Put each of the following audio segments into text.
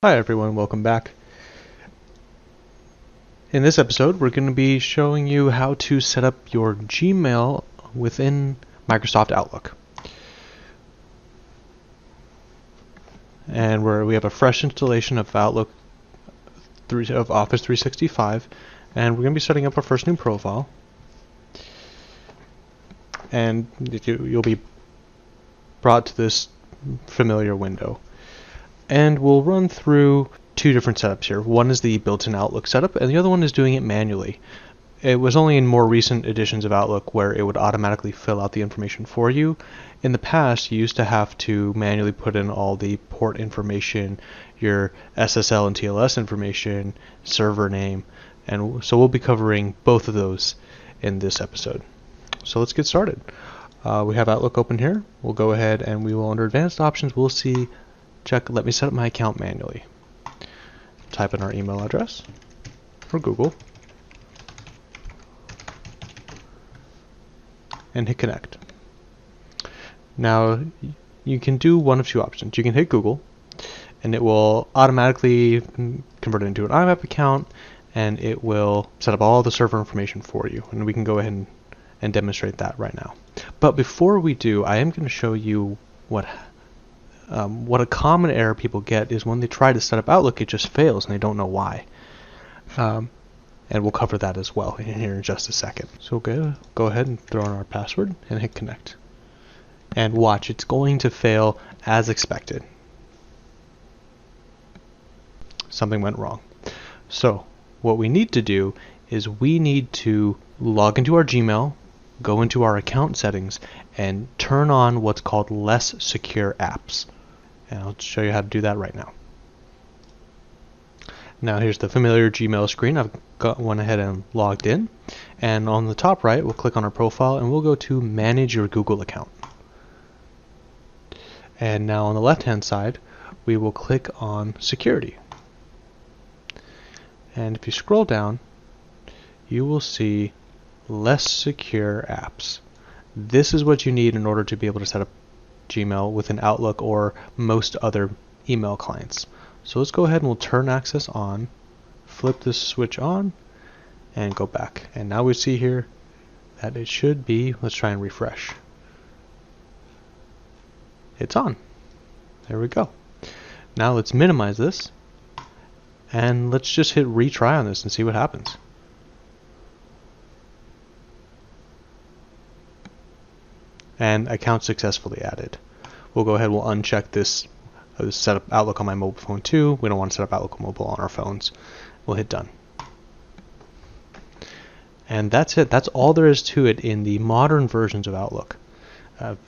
Hi everyone, welcome back. In this episode, we're going to be showing you how to set up your Gmail within Microsoft Outlook. And we have a fresh installation of Office 365, and we're going to be setting up our first new profile. And you'll be brought to this familiar window. And we'll run through two different setups here. One is the built-in Outlook setup, and the other one is doing it manually. It was only in more recent editions of Outlook where it would automatically fill out the information for you. In the past, you used to have to manually put in all the port information, your SSL and TLS information, server name, and so we'll be covering both of those in this episode. So let's get started. We have Outlook open here. We'll go ahead and we will, under Advanced Options, we'll see let me set up my account manually. Type in our email address for Google and hit connect. Now you can do one of two options. You can hit Google and it will automatically convert it into an IMAP account and it will set up all the server information for you, and we can go ahead and demonstrate that right now. But before we do, I am going to show you what a common error people get is when they try to set up Outlook, it just fails and they don't know why. And we'll cover that as well here in just a second. So go ahead and throw in our password and hit connect. And watch, it's going to fail as expected. Something went wrong. So what we need to do is we need to log into our Gmail, go into our account settings, and turn on what's called less secure apps. And I'll show you how to do that right now. Now here's the familiar Gmail screen. I've went ahead and logged in. And on the top right, we'll click on our profile and we'll go to Manage Your Google Account. And now on the left-hand side, we will click on Security. And if you scroll down, you will see Less Secure Apps. This is what you need in order to be able to set up Gmail within Outlook or most other email clients. So let's go ahead and we'll turn access on, flip this switch on, and go back. And now we see here that it should be, let's try and refresh. It's on. There we go. Now let's minimize this and let's just hit retry on this and see what happens. And account successfully added. We'll go ahead, we'll uncheck this, set up Outlook on my mobile phone too. We don't want to set up Outlook mobile on our phones. We'll hit done. And that's it. That's all there is to it in the modern versions of Outlook.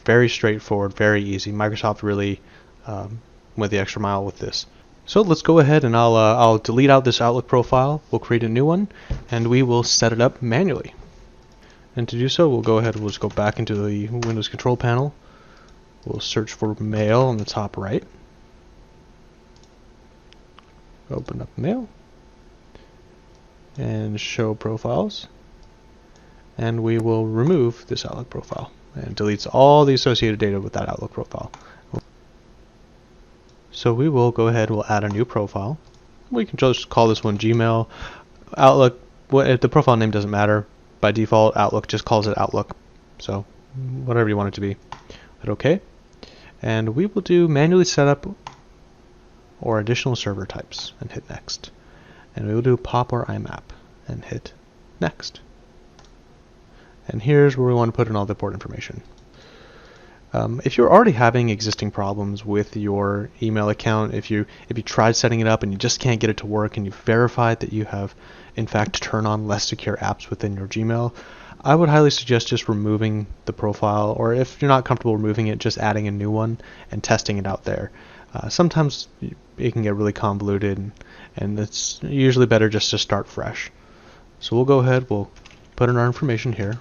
Very straightforward, very easy. Microsoft really went the extra mile with this. So let's go ahead and I'll delete out this Outlook profile. We'll create a new one and we will set it up manually. And to do so, we'll go ahead and we'll just go back into the Windows control panel. We'll search for Mail on the top right. Open up Mail. And Show Profiles. And we will remove this Outlook profile. And it deletes all the associated data with that Outlook profile. So we will go ahead, we'll add a new profile. We can just call this one Gmail. Outlook, the profile name doesn't matter. By default, Outlook just calls it Outlook, so whatever you want it to be. Hit OK, and we will do manually setup or additional server types and hit next. And we will do POP or IMAP and hit next. And here's where we want to put in all the port information. If you're already having existing problems with your email account, if you tried setting it up and you just can't get it to work, and you've verified that you have in fact turned on less secure apps within your Gmail, I would highly suggest just removing the profile, or if you're not comfortable removing it, just adding a new one and testing it out there. Sometimes it can get really convoluted, and it's usually better just to start fresh. So we'll go ahead, we'll put in our information here.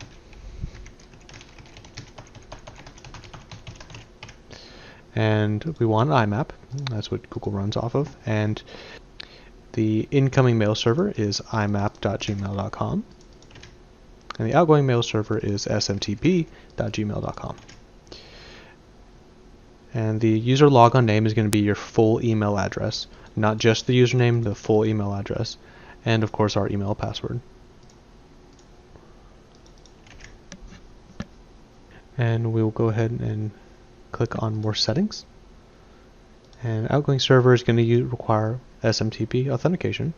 And we want IMAP, that's what Google runs off of, and the incoming mail server is imap.gmail.com, and the outgoing mail server is smtp.gmail.com. And the user logon name is going to be your full email address, not just the username, the full email address, and of course our email password. And we will go ahead and click on more settings. And outgoing server is going to require SMTP authentication.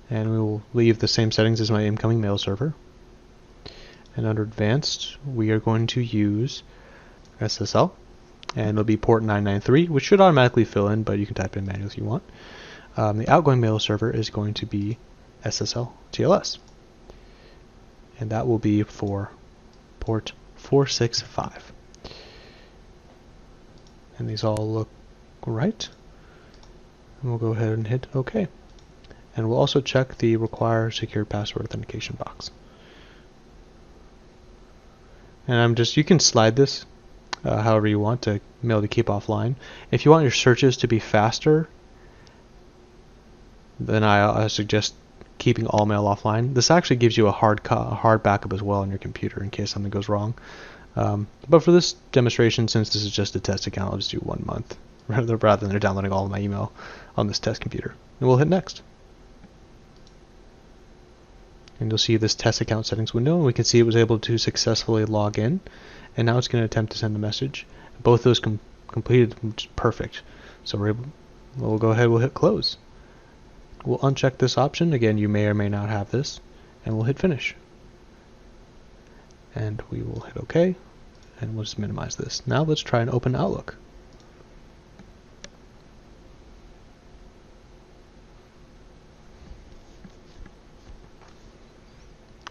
And we will leave the same settings as my incoming mail server. And under advanced, we are going to use SSL, and it'll be port 993, which should automatically fill in, but you can type it in manually if you want. The outgoing mail server is going to be SSL TLS, and that will be for port 465. And these all look right. And we'll go ahead and hit OK. And we'll also check the require secure password authentication box. And you can slide this however you want to be able to keep offline. If you want your searches to be faster, then I suggest keeping all mail offline. This actually gives you a hard backup as well on your computer in case something goes wrong. But for this demonstration, since this is just a test account, I'll just do 1 month rather than downloading all of my email on this test computer. And we'll hit next. And you'll see this test account settings window, and we can see it was able to successfully log in. And now it's going to attempt to send a message. Both those completed, which is perfect. So we'll go ahead, we'll hit close. We'll uncheck this option. Again, you may or may not have this. And we'll hit finish. And we will hit OK. And we'll just minimize this. Now let's try and open Outlook.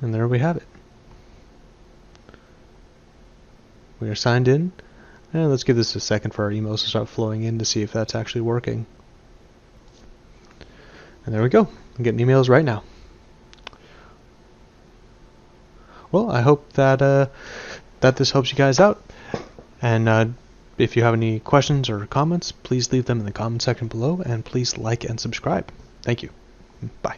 And there we have it. We are signed in, and let's give this a second for our emails to start flowing in to see if that's actually working. And there we go. I'm getting emails right now. Well, I hope that that this helps you guys out. And if you have any questions or comments, please leave them in the comment section below, and please like and subscribe. Thank you. Bye.